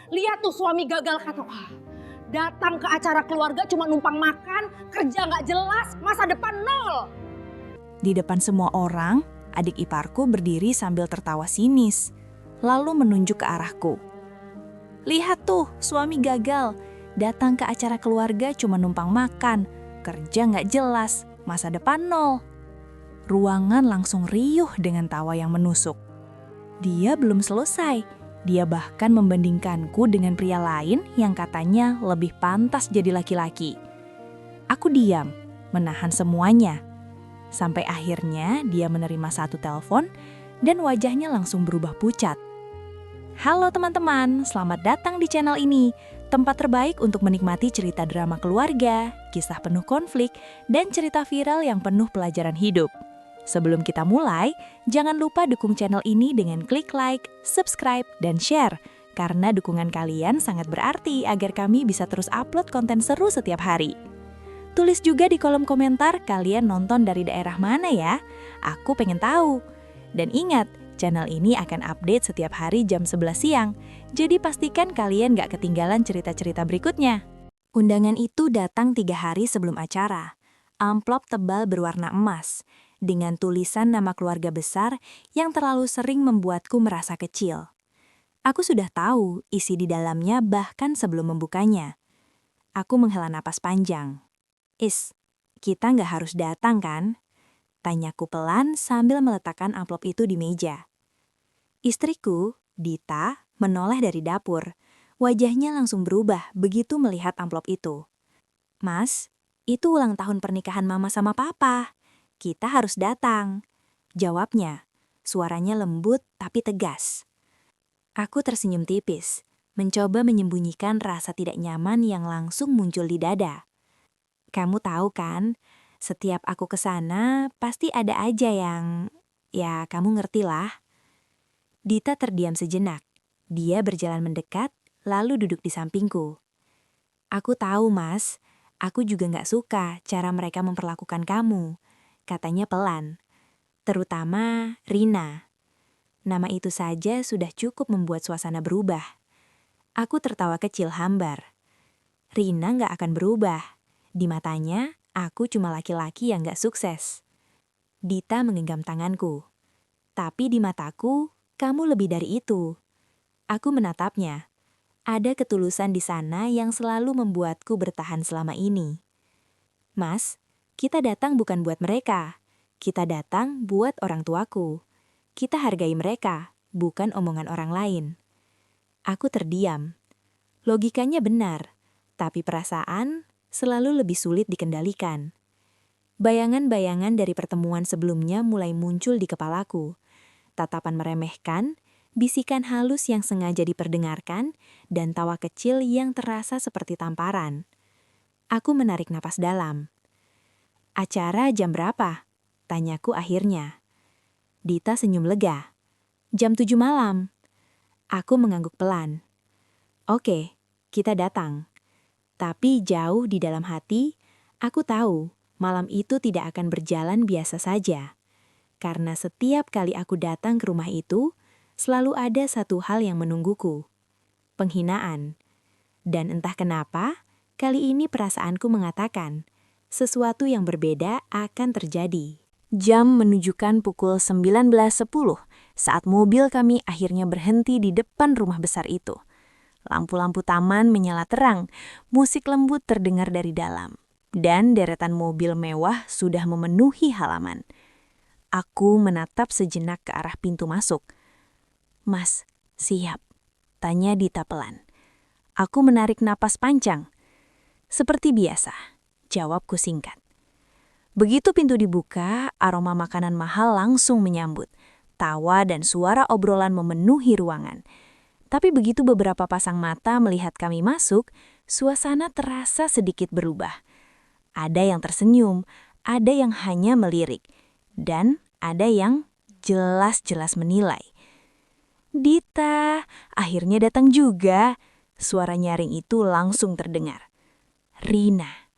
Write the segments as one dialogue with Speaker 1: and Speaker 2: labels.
Speaker 1: Lihat tuh suami gagal kata. Datang ke acara keluarga cuma numpang makan, kerja nggak jelas, masa depan nol.
Speaker 2: Di depan semua orang, adik iparku berdiri sambil tertawa sinis, lalu menunjuk ke arahku. Lihat tuh, suami gagal. Datang ke acara keluarga cuma numpang makan, kerja nggak jelas, masa depan nol. Ruangan langsung riuh dengan tawa yang menusuk. Dia belum selesai. Dia bahkan membandingkanku dengan pria lain yang katanya lebih pantas jadi laki-laki. Aku diam, menahan semuanya. Sampai akhirnya dia menerima satu telepon dan wajahnya langsung berubah pucat. Halo teman-teman, selamat datang di channel ini. Tempat terbaik untuk menikmati cerita drama keluarga, kisah penuh konflik, dan cerita viral yang penuh pelajaran hidup. Sebelum kita mulai, jangan lupa dukung channel ini dengan klik like, subscribe, dan share. Karena dukungan kalian sangat berarti agar kami bisa terus upload konten seru setiap hari. Tulis juga di kolom komentar kalian nonton dari daerah mana ya? Aku pengen tahu. Dan ingat, channel ini akan update setiap hari jam 11 siang. Jadi pastikan kalian gak ketinggalan cerita-cerita berikutnya. Undangan itu datang 3 hari sebelum acara. Amplop tebal berwarna emas, dengan tulisan nama keluarga besar yang terlalu sering membuatku merasa kecil. Aku sudah tahu isi di dalamnya bahkan sebelum membukanya. Aku menghela napas panjang. Kita nggak harus datang kan? Tanyaku pelan sambil meletakkan amplop itu di meja. Istriku, Dita, menoleh dari dapur. Wajahnya langsung berubah begitu melihat amplop itu. Mas, itu ulang tahun pernikahan mama sama papa. Kita harus datang. Jawabnya, suaranya lembut tapi tegas. Aku tersenyum tipis, mencoba menyembunyikan rasa tidak nyaman yang langsung muncul di dada. Kamu tahu kan, setiap aku ke sana pasti ada aja yang, ya kamu ngertilah. Dita terdiam sejenak. Dia berjalan mendekat, lalu duduk di sampingku. Aku tahu mas, aku juga nggak suka cara mereka memperlakukan kamu. Katanya pelan, terutama Rina. Nama itu saja sudah cukup membuat suasana berubah. Aku tertawa kecil hambar. Rina nggak akan berubah. Di matanya, aku cuma laki-laki yang nggak sukses. Dita menggenggam tanganku. Tapi di mataku, kamu lebih dari itu. Aku menatapnya. Ada ketulusan di sana yang selalu membuatku bertahan selama ini. Mas, kita datang bukan buat mereka. Kita datang buat orang tuaku. Kita hargai mereka, bukan omongan orang lain. Aku terdiam. Logikanya benar, tapi perasaan selalu lebih sulit dikendalikan. Bayangan-bayangan dari pertemuan sebelumnya mulai muncul di kepalaku. Tatapan meremehkan, bisikan halus yang sengaja diperdengarkan, dan tawa kecil yang terasa seperti tamparan. Aku menarik napas dalam. Acara jam berapa? Tanyaku akhirnya. Dita senyum lega. Jam 7 malam. Aku mengangguk pelan. Oke, kita datang. Tapi jauh di dalam hati, aku tahu malam itu tidak akan berjalan biasa saja. Karena setiap kali aku datang ke rumah itu, selalu ada satu hal yang menungguku. Penghinaan. Dan entah kenapa, kali ini perasaanku mengatakan, sesuatu yang berbeda akan terjadi. Jam menunjukkan pukul 19.10 saat mobil kami akhirnya berhenti di depan rumah besar itu. Lampu-lampu taman menyala terang, musik lembut terdengar dari dalam, dan deretan mobil mewah sudah memenuhi halaman. Aku menatap sejenak ke arah pintu masuk. Mas, siap? Tanya Dita pelan. Aku menarik napas panjang. Seperti biasa, jawabku singkat. Begitu pintu dibuka, aroma makanan mahal langsung menyambut. Tawa dan suara obrolan memenuhi ruangan. Tapi begitu beberapa pasang mata melihat kami masuk, suasana terasa sedikit berubah. Ada yang tersenyum, ada yang hanya melirik, dan ada yang jelas-jelas menilai. Dita, akhirnya datang juga. Suara nyaring itu langsung terdengar. Rina.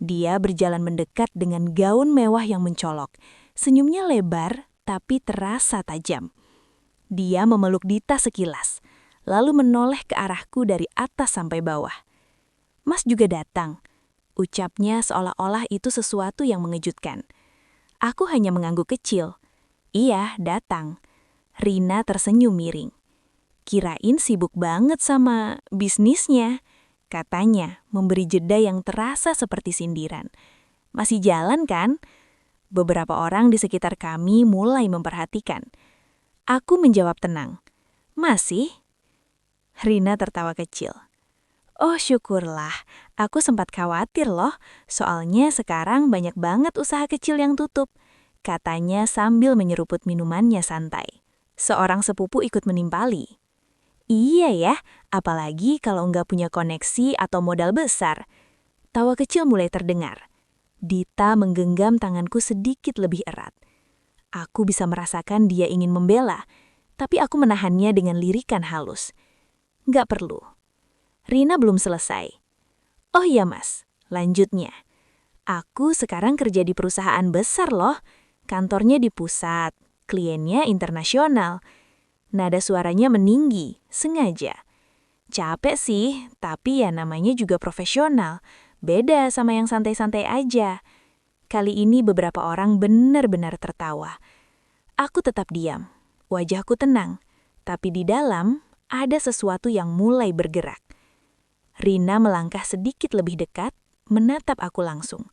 Speaker 2: Dia berjalan mendekat dengan gaun mewah yang mencolok. Senyumnya lebar, tapi terasa tajam. Dia memeluk Dita sekilas. lalu menoleh ke arahku dari atas sampai bawah. Mas juga datang. Ucapnya seolah-olah itu sesuatu yang mengejutkan. Aku hanya mengangguk kecil. Iya, datang. Rina tersenyum miring. Kirain sibuk banget sama bisnisnya, katanya memberi jeda yang terasa seperti sindiran. Masih jalan kan? Beberapa orang di sekitar kami mulai memperhatikan. Aku menjawab tenang. Masih? Rina tertawa kecil. Oh syukurlah, aku sempat khawatir loh, soalnya sekarang banyak banget usaha kecil yang tutup, katanya sambil menyeruput minumannya santai. Seorang sepupu ikut menimpali. Iya ya, apalagi kalau nggak punya koneksi atau modal besar. Tawa kecil mulai terdengar. Dita menggenggam tanganku sedikit lebih erat. Aku bisa merasakan dia ingin membela, tapi aku menahannya dengan lirikan halus. Nggak perlu. Rina belum selesai. Oh iya mas, lanjutnya. Aku sekarang kerja di perusahaan besar loh. Kantornya di pusat, kliennya internasional. Nada suaranya meninggi, sengaja. Capek sih, tapi ya namanya juga profesional. Beda sama yang santai-santai aja. Kali ini beberapa orang benar-benar tertawa. Aku tetap diam, wajahku tenang. Tapi di dalam ada sesuatu yang mulai bergerak. Rina melangkah sedikit lebih dekat, menatap aku langsung.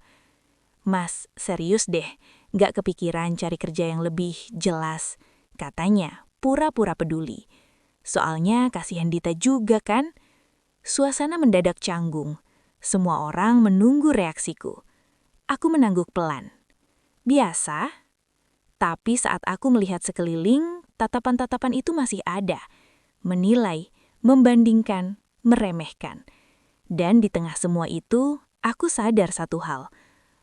Speaker 2: Mas, serius deh, gak kepikiran cari kerja yang lebih jelas, katanya, pura-pura peduli. Soalnya kasihan Dita juga kan? Suasana mendadak canggung. Semua orang menunggu reaksiku. Aku menangguk pelan. Biasa. Tapi saat aku melihat sekeliling, tatapan-tatapan itu masih ada. Menilai, membandingkan, meremehkan. Dan di tengah semua itu, aku sadar satu hal.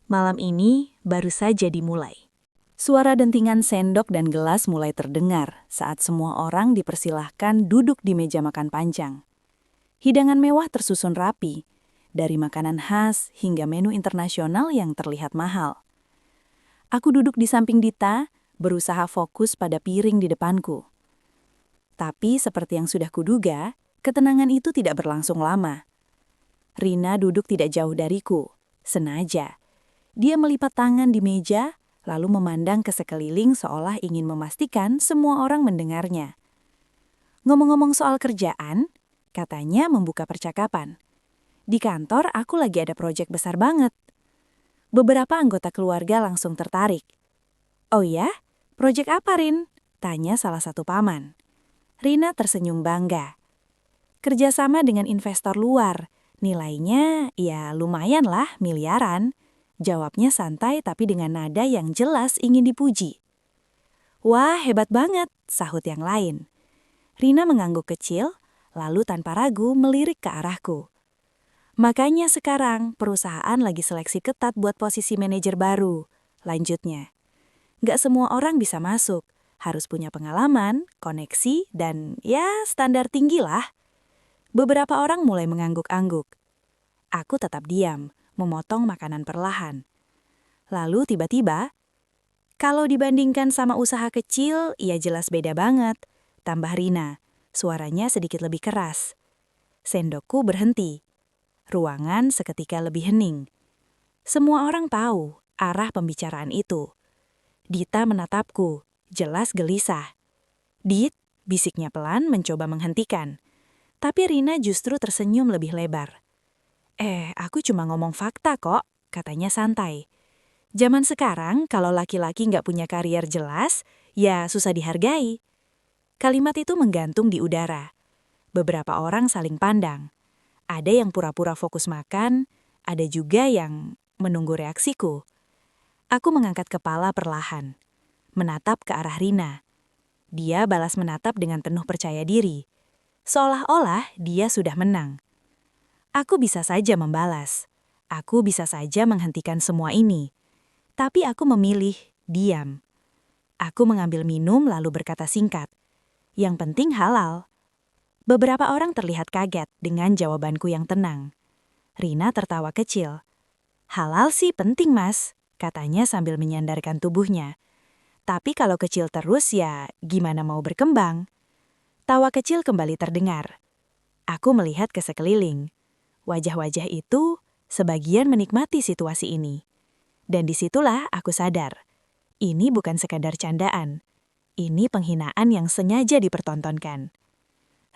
Speaker 2: Malam ini baru saja dimulai. Suara dentingan sendok dan gelas mulai terdengar saat semua orang dipersilahkan duduk di meja makan panjang. Hidangan mewah tersusun rapi, dari makanan khas hingga menu internasional yang terlihat mahal. Aku duduk di samping Dita, berusaha fokus pada piring di depanku. Tapi seperti yang sudah kuduga, ketenangan itu tidak berlangsung lama. Rina duduk tidak jauh dariku, sengaja. Dia melipat tangan di meja, lalu memandang ke sekeliling seolah ingin memastikan semua orang mendengarnya. Ngomong-ngomong soal kerjaan, katanya membuka percakapan. Di kantor aku lagi ada proyek besar banget. Beberapa anggota keluarga langsung tertarik. Oh ya? Proyek apa, Rin? Tanya salah satu paman. Rina tersenyum bangga. Kerjasama dengan investor luar. Nilainya ya lumayan lah, miliaran. Jawabnya santai tapi dengan nada yang jelas ingin dipuji. Wah, hebat banget, sahut yang lain. Rina mengangguk kecil, lalu tanpa ragu melirik ke arahku. Makanya sekarang perusahaan lagi seleksi ketat buat posisi manajer baru, lanjutnya. Gak semua orang bisa masuk, harus punya pengalaman, koneksi, dan ya standar tinggi lah. Beberapa orang mulai mengangguk-angguk. Aku tetap diam, memotong makanan perlahan. Lalu tiba-tiba, kalau dibandingkan sama usaha kecil, ya jelas beda banget, tambah Rina, suaranya sedikit lebih keras. Sendokku berhenti. Ruangan seketika lebih hening. Semua orang tahu arah pembicaraan itu. Dita menatapku, jelas gelisah. Dit, bisiknya pelan mencoba menghentikan. Tapi Rina justru tersenyum lebih lebar. Aku cuma ngomong fakta kok, katanya santai. Zaman sekarang kalau laki-laki nggak punya karier jelas, ya susah dihargai. Kalimat itu menggantung di udara. Beberapa orang saling pandang. Ada yang pura-pura fokus makan, ada juga yang menunggu reaksiku. Aku mengangkat kepala perlahan, menatap ke arah Rina. Dia balas menatap dengan penuh percaya diri, seolah-olah dia sudah menang. Aku bisa saja membalas, aku bisa saja menghentikan semua ini. Tapi aku memilih diam. Aku mengambil minum lalu berkata singkat, yang penting halal. Beberapa orang terlihat kaget dengan jawabanku yang tenang. Rina tertawa kecil. Halal sih penting mas, katanya sambil menyandarkan tubuhnya. Tapi kalau kecil terus ya gimana mau berkembang? Tawa kecil kembali terdengar. Aku melihat ke sekeliling. Wajah-wajah itu sebagian menikmati situasi ini. Dan disitulah aku sadar, ini bukan sekadar candaan. Ini penghinaan yang sengaja dipertontonkan.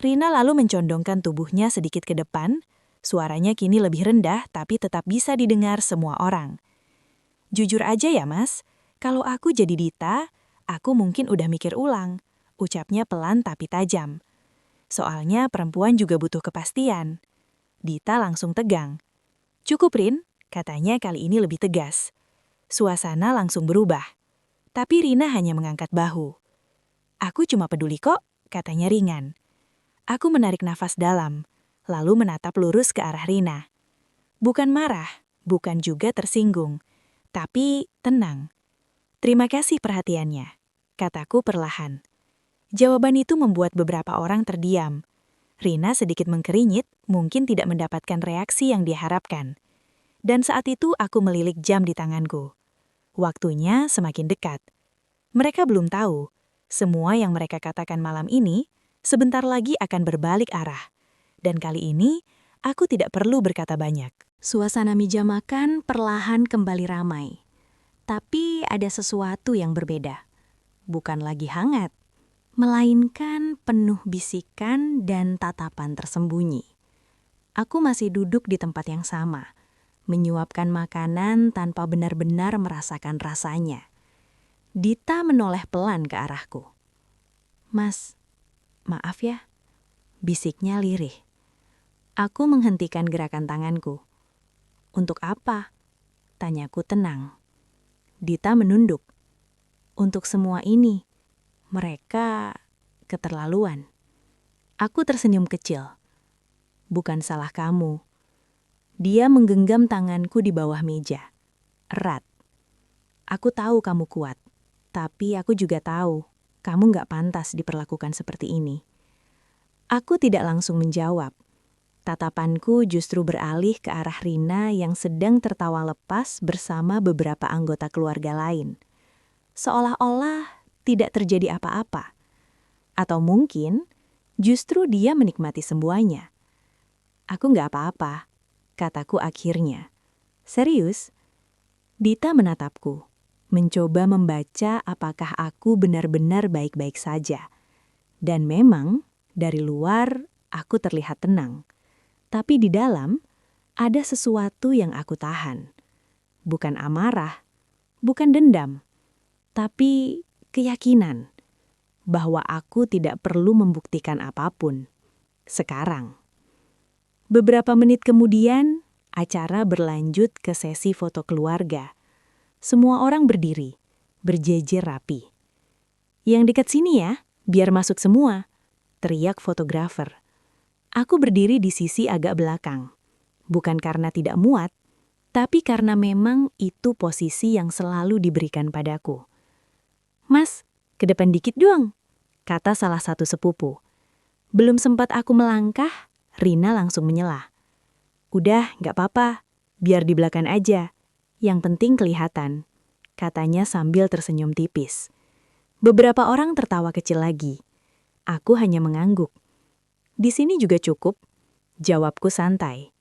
Speaker 2: Rina lalu mencondongkan tubuhnya sedikit ke depan, suaranya kini lebih rendah tapi tetap bisa didengar semua orang. Jujur aja ya mas, kalau aku jadi Dita, aku mungkin udah mikir ulang. Ucapnya pelan tapi tajam. Soalnya perempuan juga butuh kepastian. Dita langsung tegang. Cukup Rin, katanya kali ini lebih tegas. Suasana langsung berubah. Tapi Rina hanya mengangkat bahu. Aku cuma peduli kok, katanya ringan. Aku menarik nafas dalam, lalu menatap lurus ke arah Rina. Bukan marah, bukan juga tersinggung, tapi tenang. Terima kasih perhatiannya, kataku perlahan. Jawaban itu membuat beberapa orang terdiam. Rina sedikit mengkerinyit, mungkin tidak mendapatkan reaksi yang diharapkan. Dan saat itu aku melilik jam di tanganku. Waktunya semakin dekat. Mereka belum tahu, semua yang mereka katakan malam ini sebentar lagi akan berbalik arah. Dan kali ini, aku tidak perlu berkata banyak. Suasana meja makan perlahan kembali ramai. Tapi ada sesuatu yang berbeda. Bukan lagi hangat, melainkan penuh bisikan dan tatapan tersembunyi. Aku masih duduk di tempat yang sama, menyuapkan makanan tanpa benar-benar merasakan rasanya. Dita menoleh pelan ke arahku. Mas, maaf ya, bisiknya lirih. Aku menghentikan gerakan tanganku. Untuk apa? Tanyaku tenang. Dita menunduk. Untuk semua ini. Mereka keterlaluan. Aku tersenyum kecil. Bukan salah kamu. Dia menggenggam tanganku di bawah meja. Erat. Aku tahu kamu kuat, tapi aku juga tahu kamu gak pantas diperlakukan seperti ini. Aku tidak langsung menjawab. Tatapanku justru beralih ke arah Rina yang sedang tertawa lepas bersama beberapa anggota keluarga lain. Seolah-olah tidak terjadi apa-apa. Atau mungkin justru dia menikmati semuanya. Aku gak apa-apa, kataku akhirnya. Serius? Dita menatapku, mencoba membaca apakah aku benar-benar baik-baik saja. Dan memang, dari luar aku terlihat tenang. Tapi di dalam, ada sesuatu yang aku tahan. Bukan amarah, bukan dendam, tapi keyakinan bahwa aku tidak perlu membuktikan apapun. Sekarang. Beberapa menit kemudian, acara berlanjut ke sesi foto keluarga. Semua orang berdiri, berjejer rapi. Yang dekat sini ya, biar masuk semua, teriak fotografer. Aku berdiri di sisi agak belakang. Bukan karena tidak muat, tapi karena memang itu posisi yang selalu diberikan padaku. Mas, ke depan dikit dong, kata salah satu sepupu. Belum sempat aku melangkah, Rina langsung menyela. Udah, gak apa-apa, biar di belakang aja. Yang penting kelihatan, katanya sambil tersenyum tipis. Beberapa orang tertawa kecil lagi. Aku hanya mengangguk. Di sini juga cukup, jawabku santai.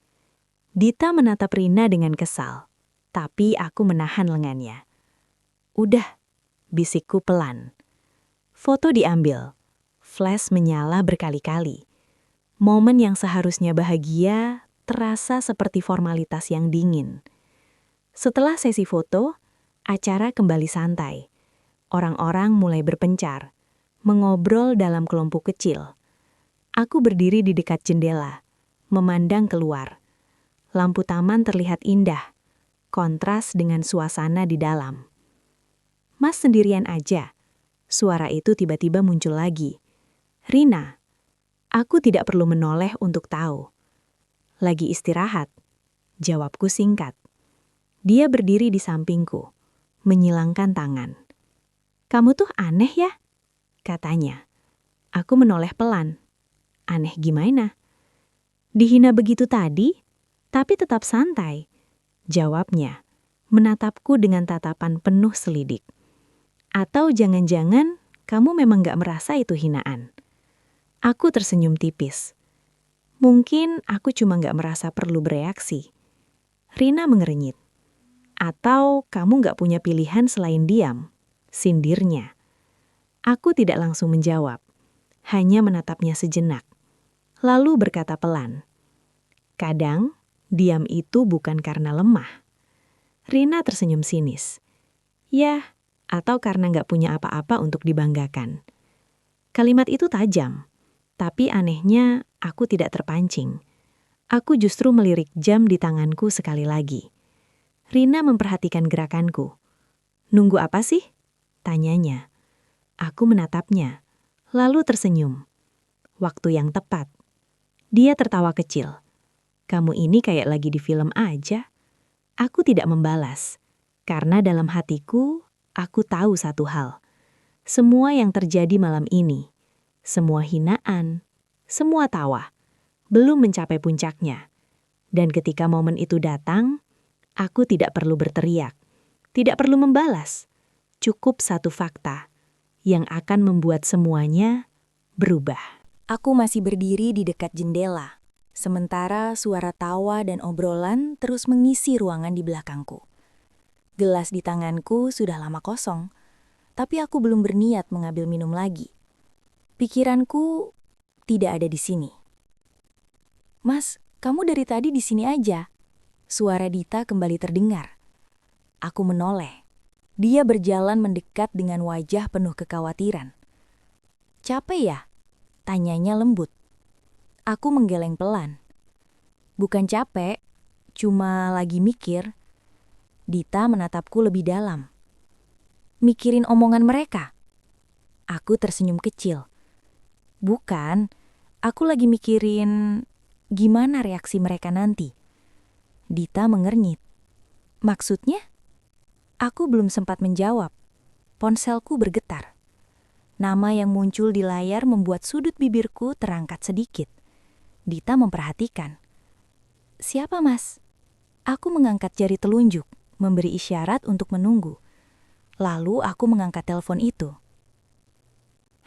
Speaker 2: Dita menatap Rina dengan kesal, tapi aku menahan lengannya. Udah, bisikku pelan. Foto diambil. Flash menyala berkali-kali. Momen yang seharusnya bahagia terasa seperti formalitas yang dingin. Setelah sesi foto, acara kembali santai. Orang-orang mulai berpencar, mengobrol dalam kelompok kecil. Aku berdiri di dekat jendela, memandang keluar. Lampu taman terlihat indah, kontras dengan suasana di dalam. Mas sendirian aja. Suara itu tiba-tiba muncul lagi. Rina, aku tidak perlu menoleh untuk tahu. Lagi istirahat, jawabku singkat. Dia berdiri di sampingku, menyilangkan tangan. Kamu tuh aneh ya, katanya. Aku menoleh pelan. Aneh gimana? Dihina begitu tadi, tapi tetap santai. Jawabnya, menatapku dengan tatapan penuh selidik. Atau jangan-jangan kamu memang gak merasa itu hinaan? Aku tersenyum tipis. Mungkin aku cuma nggak merasa perlu bereaksi. Rina mengerenyit. Atau kamu nggak punya pilihan selain diam? Sindirnya. Aku tidak langsung menjawab. Hanya menatapnya sejenak. Lalu berkata pelan. Kadang, diam itu bukan karena lemah. Rina tersenyum sinis. Ya, atau karena nggak punya apa-apa untuk dibanggakan. Kalimat itu tajam. Tapi anehnya, aku tidak terpancing. Aku justru melirik jam di tanganku sekali lagi. Rina memperhatikan gerakanku. Nunggu apa sih? Tanyanya. Aku menatapnya, lalu tersenyum. Waktu yang tepat. Dia tertawa kecil. Kamu ini kayak lagi di film aja. Aku tidak membalas. Karena dalam hatiku, aku tahu satu hal. Semua yang terjadi malam ini, semua hinaan, semua tawa, belum mencapai puncaknya. Dan ketika momen itu datang, aku tidak perlu berteriak, tidak perlu membalas. Cukup satu fakta yang akan membuat semuanya berubah. Aku masih berdiri di dekat jendela, sementara suara tawa dan obrolan terus mengisi ruangan di belakangku. Gelas di tanganku sudah lama kosong, tapi aku belum berniat mengambil minum lagi. Pikiranku tidak ada di sini. Mas, kamu dari tadi di sini aja. Suara Dita kembali terdengar. Aku menoleh. Dia berjalan mendekat dengan wajah penuh kekhawatiran. Capek ya? Tanyanya lembut. Aku menggeleng pelan. Bukan capek, cuma lagi mikir. Dita menatapku lebih dalam. Mikirin omongan mereka? Aku tersenyum kecil. Bukan, aku lagi mikirin gimana reaksi mereka nanti. Dita mengernyit. Maksudnya? Aku belum sempat menjawab. Ponselku bergetar. Nama yang muncul di layar membuat sudut bibirku terangkat sedikit. Dita memperhatikan. Siapa, Mas? Aku mengangkat jari telunjuk, memberi isyarat untuk menunggu. Lalu aku mengangkat telepon itu.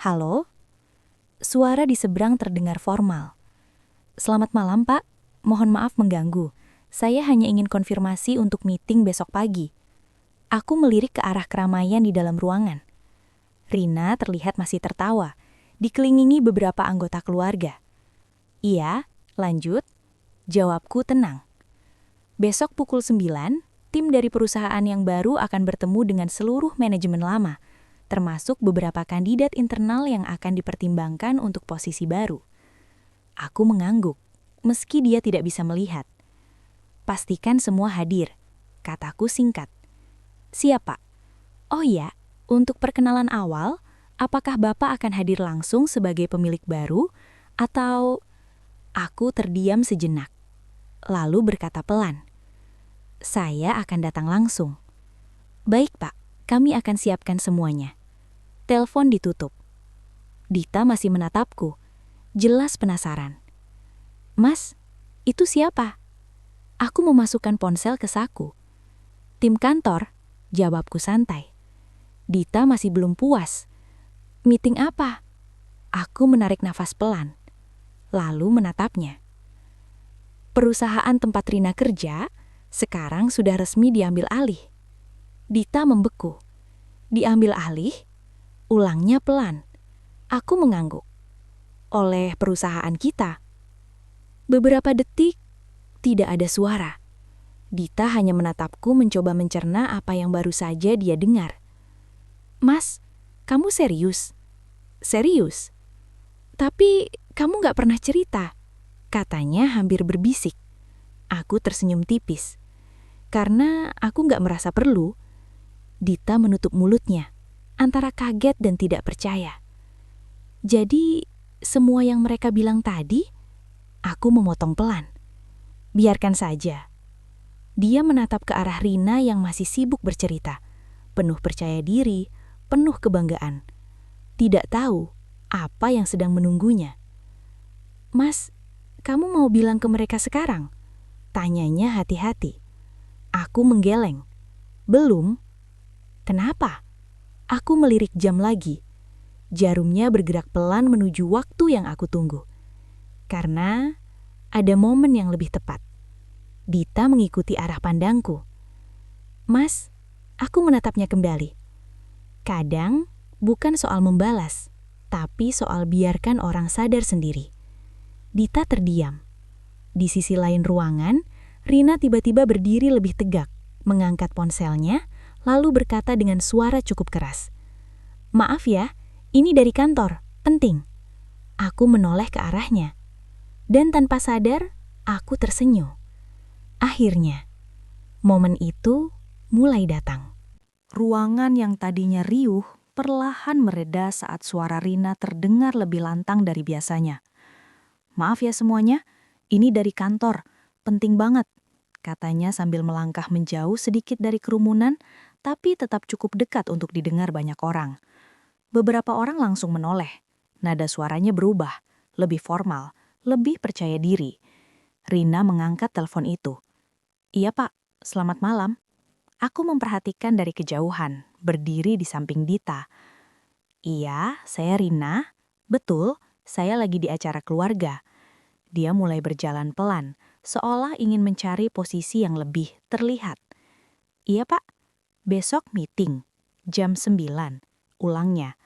Speaker 2: Halo? Suara di seberang terdengar formal. Selamat malam, Pak. Mohon maaf mengganggu. Saya hanya ingin konfirmasi untuk meeting besok pagi. Aku melirik ke arah keramaian di dalam ruangan. Rina terlihat masih tertawa, dikelilingi beberapa anggota keluarga. Iya, lanjut. Jawabku tenang. Besok pukul 9, tim dari perusahaan yang baru akan bertemu dengan seluruh manajemen lama, termasuk beberapa kandidat internal yang akan dipertimbangkan untuk posisi baru. Aku mengangguk, meski dia tidak bisa melihat. Pastikan semua hadir, kataku singkat. Siapa? Oh iya, untuk perkenalan awal, apakah Bapak akan hadir langsung sebagai pemilik baru, atau... Aku terdiam sejenak, lalu berkata pelan. Saya akan datang langsung. Baik, Pak, kami akan siapkan semuanya. Telepon ditutup. Dita masih menatapku, jelas penasaran. Mas, itu siapa? Aku memasukkan ponsel ke saku. Tim kantor, jawabku santai. Dita masih belum puas. Meeting apa? Aku menarik nafas pelan, lalu menatapnya. Perusahaan tempat Rina kerja sekarang sudah resmi diambil alih. Dita membeku. Diambil alih? Ulangnya pelan. Aku mengangguk. Oleh perusahaan kita. Beberapa detik, tidak ada suara. Dita hanya menatapku mencoba mencerna apa yang baru saja dia dengar. Mas, kamu serius? Serius? Tapi kamu gak pernah cerita, katanya hampir berbisik. Aku tersenyum tipis. Karena aku gak merasa perlu. Dita menutup mulutnya, antara kaget dan tidak percaya. Jadi, semua yang mereka bilang tadi, aku memotong pelan. Biarkan saja. Dia menatap ke arah Rina yang masih sibuk bercerita, penuh percaya diri, penuh kebanggaan. Tidak tahu apa yang sedang menunggunya. Mas, kamu mau bilang ke mereka sekarang? Tanyanya hati-hati. Aku menggeleng. Belum. Kenapa? Aku melirik jam lagi. Jarumnya bergerak pelan menuju waktu yang aku tunggu. Karena ada momen yang lebih tepat. Dita mengikuti arah pandangku. Mas, aku menatapnya kembali. Kadang bukan soal membalas, tapi soal biarkan orang sadar sendiri. Dita terdiam. Di sisi lain ruangan, Rina tiba-tiba berdiri lebih tegak, mengangkat ponselnya, lalu berkata dengan suara cukup keras. Maaf ya, ini dari kantor, penting. Aku menoleh ke arahnya. Dan tanpa sadar, aku tersenyum. Akhirnya, momen itu mulai datang. Ruangan yang tadinya riuh perlahan mereda saat suara Rina terdengar lebih lantang dari biasanya. Maaf ya semuanya, ini dari kantor, penting banget, katanya sambil melangkah menjauh sedikit dari kerumunan, tapi tetap cukup dekat untuk didengar banyak orang. Beberapa orang langsung menoleh. Nada suaranya berubah, lebih formal, lebih percaya diri. Rina mengangkat telepon itu. Iya Pak, selamat malam. Aku memperhatikan dari kejauhan, berdiri di samping Dita. Iya, saya Rina. Betul, saya lagi di acara keluarga. Dia mulai berjalan pelan, seolah ingin mencari posisi yang lebih terlihat. Iya Pak, besok meeting, jam 9. Ulangnya,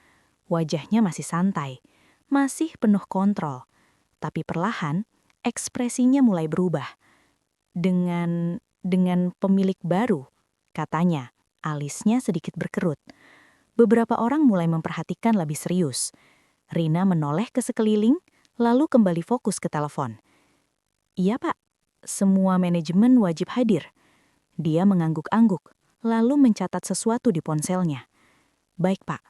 Speaker 2: wajahnya masih santai, masih penuh kontrol. Tapi perlahan, ekspresinya mulai berubah. Dengan pemilik baru, katanya, alisnya sedikit berkerut. Beberapa orang mulai memperhatikan lebih serius. Rina menoleh ke sekeliling, lalu kembali fokus ke telepon. Iya Pak, semua manajemen wajib hadir. Dia mengangguk-angguk, lalu mencatat sesuatu di ponselnya. Baik Pak,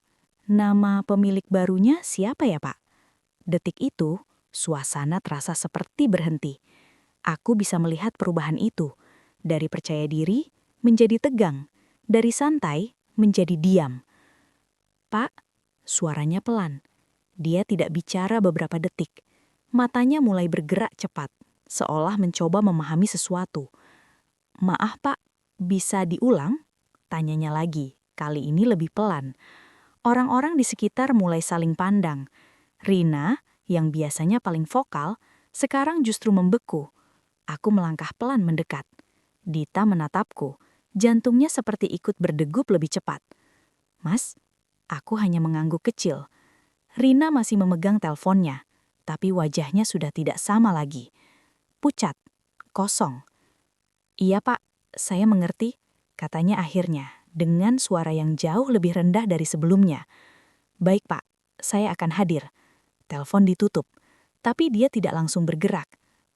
Speaker 2: nama pemilik barunya siapa ya Pak? Detik itu, suasana terasa seperti berhenti. Aku bisa melihat perubahan itu. Dari percaya diri menjadi tegang. Dari santai menjadi diam. Pak, suaranya pelan. Dia tidak bicara beberapa detik. Matanya mulai bergerak cepat, seolah mencoba memahami sesuatu. Maaf Pak, bisa diulang? Tanyanya lagi, kali ini lebih pelan. Orang-orang di sekitar mulai saling pandang. Rina, yang biasanya paling vokal, sekarang justru membeku. Aku melangkah pelan mendekat. Dita menatapku, jantungnya seperti ikut berdegup lebih cepat. Mas, aku hanya mengangguk kecil. Rina masih memegang teleponnya, tapi wajahnya sudah tidak sama lagi. Pucat, kosong. Iya Pak, saya mengerti, katanya akhirnya, dengan suara yang jauh lebih rendah dari sebelumnya. Baik Pak, saya akan hadir. Telepon ditutup, tapi dia tidak langsung bergerak.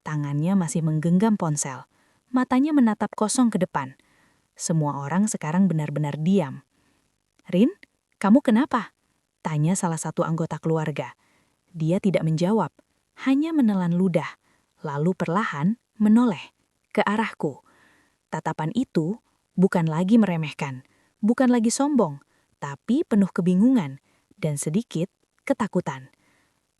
Speaker 2: Tangannya masih menggenggam ponsel. Matanya menatap kosong ke depan. Semua orang sekarang benar-benar diam. Rin, kamu kenapa? Tanya salah satu anggota keluarga. Dia tidak menjawab, hanya menelan ludah, lalu perlahan menoleh ke arahku. Tatapan itu bukan lagi meremehkan, bukan lagi sombong, tapi penuh kebingungan dan sedikit ketakutan.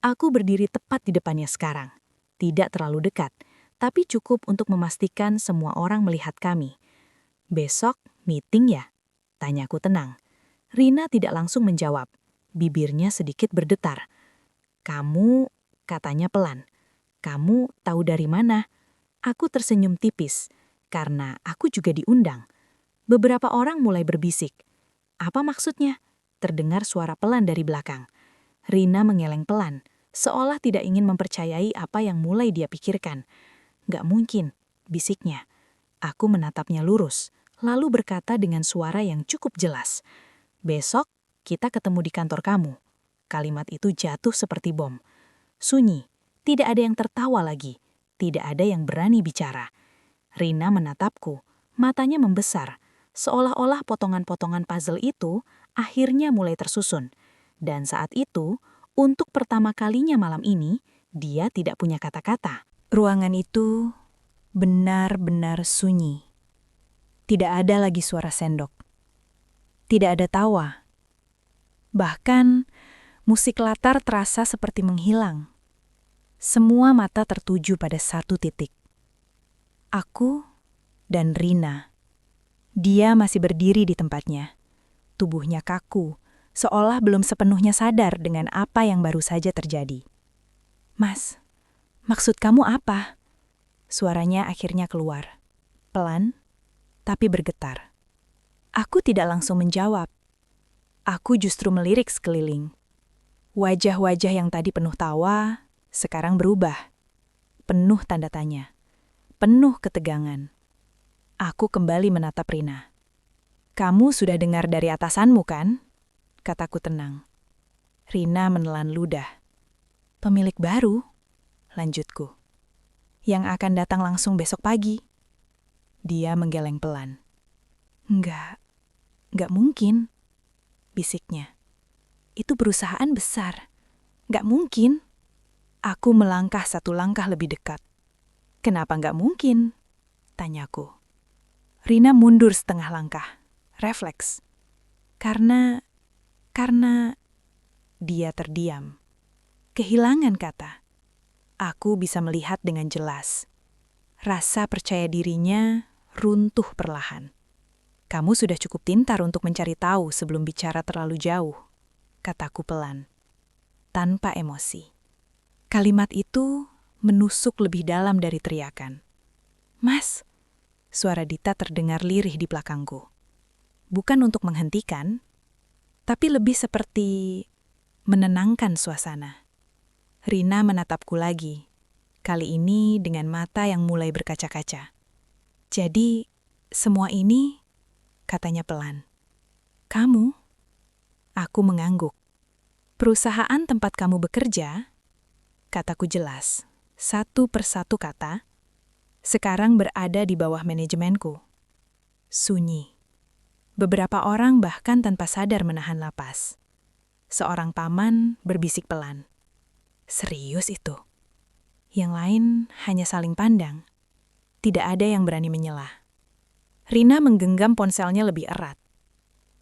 Speaker 2: Aku berdiri tepat di depannya sekarang. Tidak terlalu dekat, tapi cukup untuk memastikan semua orang melihat kami. Besok meeting ya? Tanyaku tenang. Rina tidak langsung menjawab. Bibirnya sedikit berdetar. Kamu, katanya pelan. Kamu tahu dari mana? Aku tersenyum tipis, karena aku juga diundang. Beberapa orang mulai berbisik. Apa maksudnya? Terdengar suara pelan dari belakang. Rina mengeleng pelan, seolah tidak ingin mempercayai apa yang mulai dia pikirkan. Gak mungkin, bisiknya. Aku menatapnya lurus, lalu berkata dengan suara yang cukup jelas. Besok, kita ketemu di kantor kamu. Kalimat itu jatuh seperti bom. Sunyi, tidak ada yang tertawa lagi. Tidak ada yang berani bicara. Rina menatapku, matanya membesar, seolah-olah potongan-potongan puzzle itu akhirnya mulai tersusun. Dan saat itu, untuk pertama kalinya malam ini, dia tidak punya kata-kata. Ruangan itu benar-benar sunyi. Tidak ada lagi suara sendok. Tidak ada tawa. Bahkan, musik latar terasa seperti menghilang. Semua mata tertuju pada satu titik. Aku dan Rina. Dia masih berdiri di tempatnya. Tubuhnya kaku, seolah belum sepenuhnya sadar dengan apa yang baru saja terjadi. "Mas, maksud kamu apa?" Suaranya akhirnya keluar. Pelan, tapi bergetar. Aku tidak langsung menjawab. Aku justru melirik sekeliling. Wajah-wajah yang tadi penuh tawa, sekarang berubah. Penuh tanda tanya. Penuh ketegangan. Aku kembali menatap Rina. "Kamu sudah dengar dari atasanmu, kan?" Kataku tenang. Rina menelan ludah. "Pemilik baru?" Lanjutku. "Yang akan datang langsung besok pagi." Dia menggeleng pelan. Nggak mungkin," bisiknya. "Itu perusahaan besar. Nggak mungkin." Aku melangkah satu langkah lebih dekat. "Kenapa nggak mungkin?" tanyaku. Rina mundur setengah langkah. Refleks. Karena dia terdiam. Kehilangan kata. Aku bisa melihat dengan jelas. Rasa percaya dirinya runtuh perlahan. "Kamu sudah cukup pintar untuk mencari tahu sebelum bicara terlalu jauh," kataku pelan, tanpa emosi. Kalimat itu menusuk lebih dalam dari teriakan. "Mas," suara Dita terdengar lirih di belakangku. Bukan untuk menghentikan, tapi lebih seperti menenangkan suasana. Rina menatapku lagi, kali ini dengan mata yang mulai berkaca-kaca. "Jadi, semua ini," katanya pelan. "Kamu?" Aku mengangguk. "Perusahaan tempat kamu bekerja," kataku jelas, satu persatu kata, "sekarang berada di bawah manajemenku." Sunyi. Beberapa orang bahkan tanpa sadar menahan napas. Seorang paman berbisik pelan. "Serius itu?" Yang lain hanya saling pandang. Tidak ada yang berani menyelah. Rina menggenggam ponselnya lebih erat.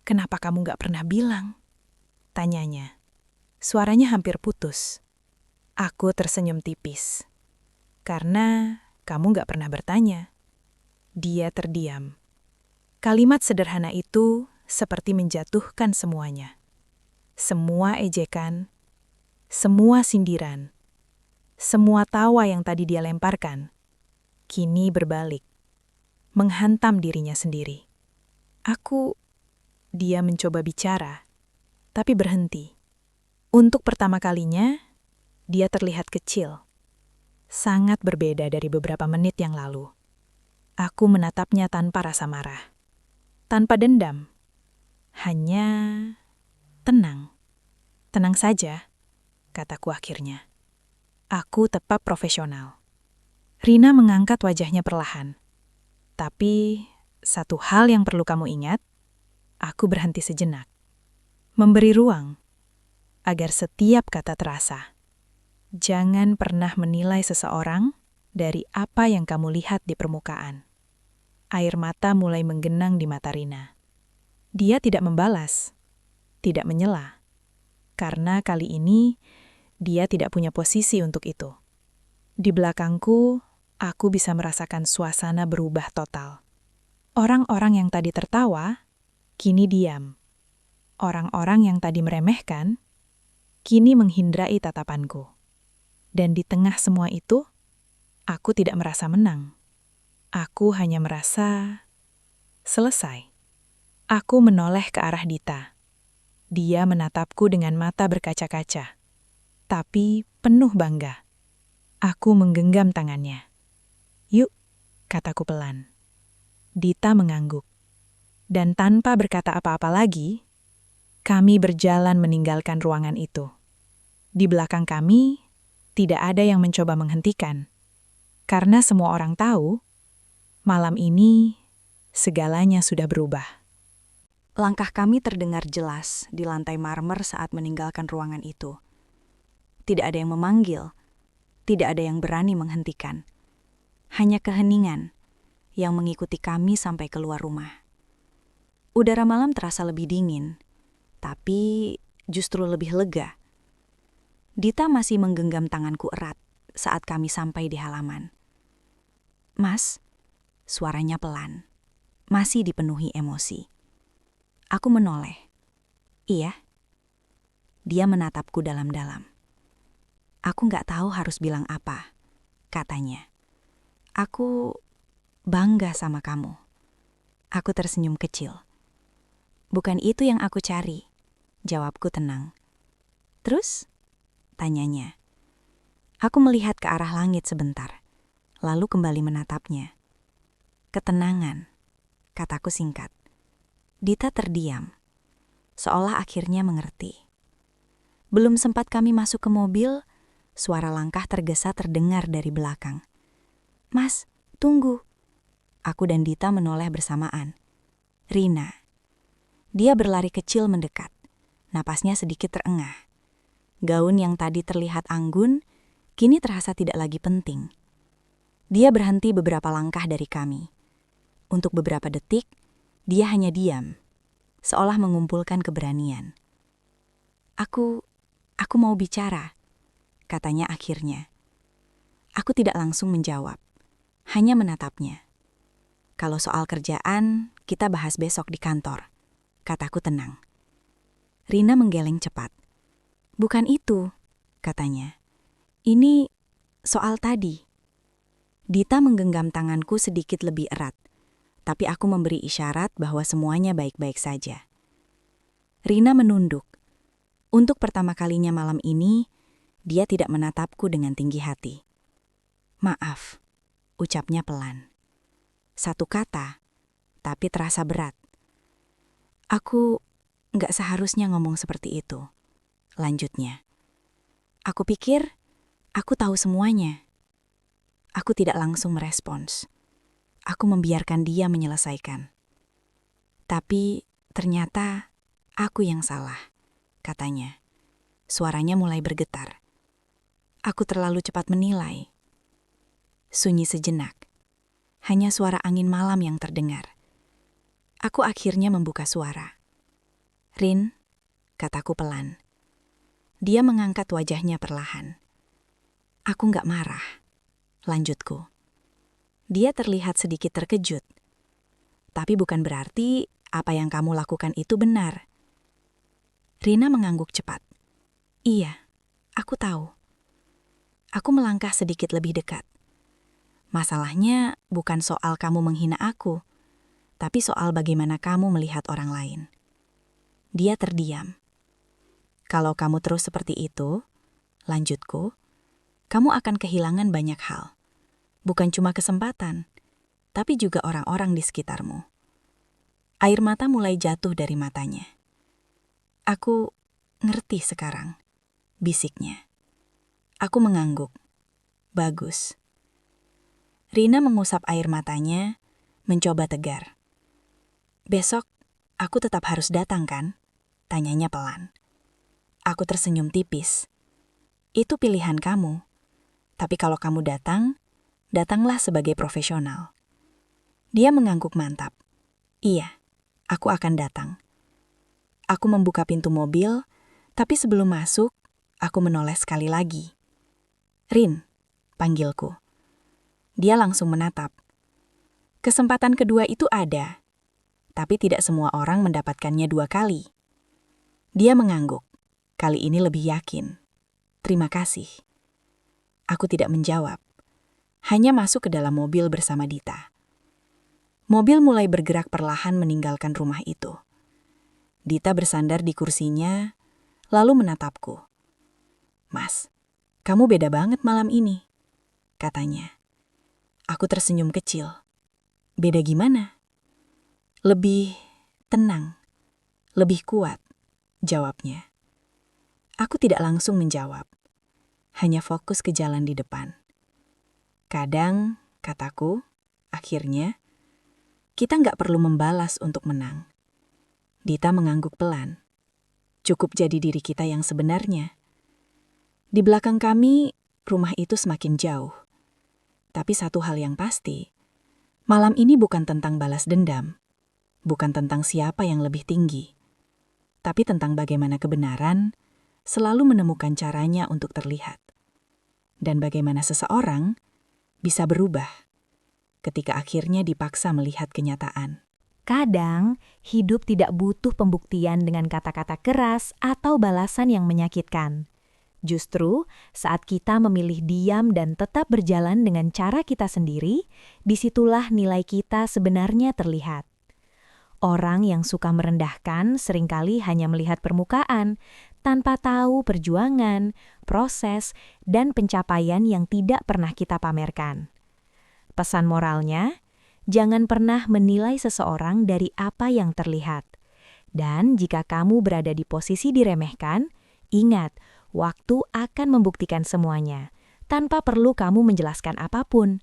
Speaker 2: "Kenapa kamu gak pernah bilang?" tanyanya. Suaranya hampir putus. Aku tersenyum tipis. "Karena kamu gak pernah bertanya." Dia terdiam. Kalimat sederhana itu seperti menjatuhkan semuanya. Semua ejekan, semua sindiran, semua tawa yang tadi dia lemparkan, kini berbalik, menghantam dirinya sendiri. Dia mencoba bicara, tapi berhenti. Untuk pertama kalinya, dia terlihat kecil. Sangat berbeda dari beberapa menit yang lalu. Aku menatapnya tanpa rasa marah. Tanpa dendam. Hanya tenang. "Tenang saja," kataku akhirnya. Aku tetap profesional. Rina mengangkat wajahnya perlahan. "Tapi, satu hal yang perlu kamu ingat," aku berhenti sejenak. "Memberi ruang, agar setiap kata terasa. Jangan pernah menilai seseorang dari apa yang kamu lihat di permukaan." Air mata mulai menggenang di mata Rina. Dia tidak membalas, tidak menyela. Karena kali ini, dia tidak punya posisi untuk itu. Di belakangku, aku bisa merasakan suasana berubah total. Orang-orang yang tadi tertawa, kini diam. Orang-orang yang tadi meremehkan, kini menghindrai tatapanku. Dan di tengah semua itu, aku tidak merasa menang. Aku hanya merasa selesai. Aku menoleh ke arah Dita. Dia menatapku dengan mata berkaca-kaca, tapi penuh bangga. Aku menggenggam tangannya. "Yuk," kataku pelan. Dita mengangguk. Dan tanpa berkata apa-apa lagi, kami berjalan meninggalkan ruangan itu. Di belakang kami, tidak ada yang mencoba menghentikan. Karena semua orang tahu, malam ini segalanya sudah berubah. Langkah kami terdengar jelas di lantai marmer saat meninggalkan ruangan itu. Tidak ada yang memanggil, tidak ada yang berani menghentikan. Hanya keheningan yang mengikuti kami sampai keluar rumah. Udara malam terasa lebih dingin, tapi justru lebih lega. Dita masih menggenggam tanganku erat saat kami sampai di halaman. "Mas," suaranya pelan, masih dipenuhi emosi. Aku menoleh. "Iya," Dia menatapku dalam-dalam. Aku nggak tahu harus bilang apa, katanya. Aku bangga sama kamu. Aku tersenyum kecil. Bukan itu yang aku cari, jawabku tenang. Terus? Tanyanya. Aku melihat ke arah langit sebentar, lalu kembali menatapnya. Ketenangan, kataku singkat. Dita terdiam, seolah akhirnya mengerti. Belum sempat kami masuk ke mobil, suara langkah tergesa terdengar dari belakang. Mas, tunggu. Aku dan Dita menoleh bersamaan. Rina. Dia berlari kecil mendekat. Napasnya sedikit terengah. Gaun yang tadi terlihat anggun, kini terasa tidak lagi penting. Dia berhenti beberapa langkah dari kami. Untuk beberapa detik, dia hanya diam, seolah mengumpulkan keberanian. Aku mau bicara, katanya akhirnya. Aku tidak langsung menjawab, hanya menatapnya. Kalau soal kerjaan, kita bahas besok di kantor, kataku tenang. Rina menggeleng cepat. Bukan itu, katanya. Ini soal tadi. Dita menggenggam tanganku sedikit lebih erat, tapi aku memberi isyarat bahwa semuanya baik-baik saja. Rina menunduk. Untuk pertama kalinya malam ini, dia tidak menatapku dengan tinggi hati. Maaf, ucapnya pelan. Satu kata, tapi terasa berat. Aku nggak seharusnya ngomong seperti itu, lanjutnya. Aku pikir aku tahu semuanya. Aku tidak langsung merespons. Aku membiarkan dia menyelesaikan. Tapi ternyata aku yang salah, katanya. Suaranya mulai bergetar. Aku terlalu cepat menilai. Sunyi sejenak. Hanya suara angin malam yang terdengar. Aku akhirnya membuka suara. Rin, kataku pelan. Dia mengangkat wajahnya perlahan. Aku nggak marah, lanjutku. Dia terlihat sedikit terkejut. Tapi bukan berarti apa yang kamu lakukan itu benar. Rina mengangguk cepat. Iya, aku tahu. Aku melangkah sedikit lebih dekat. Masalahnya bukan soal kamu menghina aku, tapi soal bagaimana kamu melihat orang lain. Dia terdiam. Kalau kamu terus seperti itu, lanjutku, kamu akan kehilangan banyak hal. Bukan cuma kesempatan, tapi juga orang-orang di sekitarmu. Air mata mulai jatuh dari matanya. Aku ngerti sekarang, bisiknya. Aku mengangguk. Bagus. Rina mengusap air matanya, mencoba tegar. Besok, aku tetap harus datang kan? Tanyanya pelan. Aku tersenyum tipis. Itu pilihan kamu. Tapi kalau kamu datang, datanglah sebagai profesional. Dia mengangguk mantap. Iya, aku akan datang. Aku membuka pintu mobil, tapi sebelum masuk, aku menoleh sekali lagi. Rin, panggilku. Dia langsung menatap. Kesempatan kedua itu ada, tapi tidak semua orang mendapatkannya 2 kali. Dia mengangguk. Kali ini lebih yakin. Terima kasih. Aku tidak menjawab. Hanya masuk ke dalam mobil bersama Dita. Mobil mulai bergerak perlahan meninggalkan rumah itu. Dita bersandar di kursinya, lalu menatapku. Mas, kamu beda banget malam ini, katanya. Aku tersenyum kecil. Beda gimana? Lebih tenang, lebih kuat, jawabnya. Aku tidak langsung menjawab, hanya fokus ke jalan di depan. Kadang, kataku, akhirnya, kita nggak perlu membalas untuk menang. Dita mengangguk pelan. Cukup jadi diri kita yang sebenarnya. Di belakang kami, rumah itu semakin jauh. Tapi satu hal yang pasti, malam ini bukan tentang balas dendam, bukan tentang siapa yang lebih tinggi, tapi tentang bagaimana kebenaran selalu menemukan caranya untuk terlihat. Dan bagaimana seseorang bisa berubah ketika akhirnya dipaksa melihat kenyataan. Kadang, hidup tidak butuh pembuktian dengan kata-kata keras atau balasan yang menyakitkan. Justru, saat kita memilih diam dan tetap berjalan dengan cara kita sendiri, disitulah nilai kita sebenarnya terlihat. Orang yang suka merendahkan seringkali hanya melihat permukaan, tanpa tahu perjuangan, proses, dan pencapaian yang tidak pernah kita pamerkan. Pesan moralnya, jangan pernah menilai seseorang dari apa yang terlihat. Dan jika kamu berada di posisi diremehkan, ingat, waktu akan membuktikan semuanya, tanpa perlu kamu menjelaskan apapun.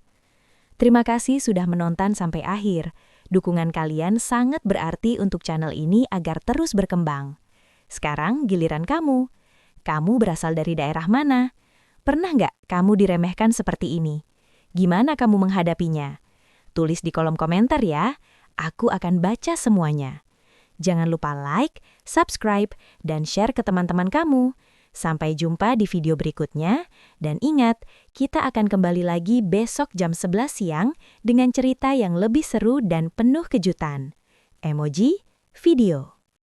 Speaker 2: Terima kasih sudah menonton sampai akhir. Dukungan kalian sangat berarti untuk channel ini agar terus berkembang. Sekarang giliran kamu. Kamu berasal dari daerah mana? Pernah nggak kamu diremehkan seperti ini? Gimana kamu menghadapinya? Tulis di kolom komentar ya, aku akan baca semuanya. Jangan lupa like, subscribe, dan share ke teman-teman kamu. Sampai jumpa di video berikutnya, dan ingat, kita akan kembali lagi besok jam 11 siang dengan cerita yang lebih seru dan penuh kejutan. Emoji video.